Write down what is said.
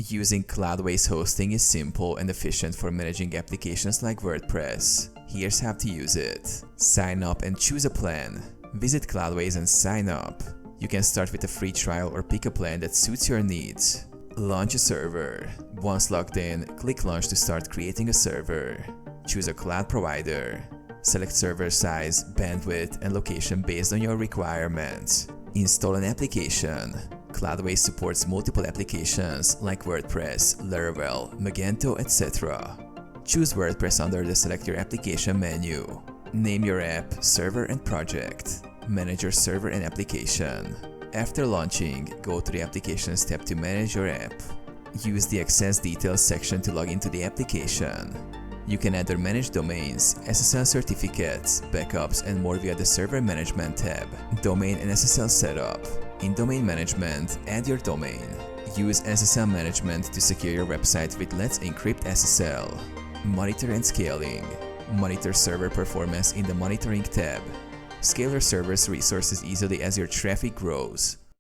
Using Cloudways hosting is simple and efficient for managing applications like WordPress. Here's how to use it. Sign up and choose a plan. Visit Cloudways and sign up. You can start with a free trial or pick a plan that suits your needs. Launch a server. Once logged in, click Launch to start creating a server. Choose a cloud provider. Select server size, bandwidth, and location based on your requirements. Install an application. Cloudways supports multiple applications like WordPress, Laravel, Magento, etc. Choose WordPress under the Select Your Application menu. Name your app, server, and project. Manage your server and application. After launching, go to the Applications tab to manage your app. Use the Access Details section to log into the application. You can add or manage domains, SSL certificates, backups, and more via the Server Management tab. Domain and SSL setup. In Domain Management, add your domain. Use SSL Management to secure your website with Let's Encrypt SSL. Monitor and scaling. Monitor server performance in the Monitoring tab. Scale your server's resources easily as your traffic grows.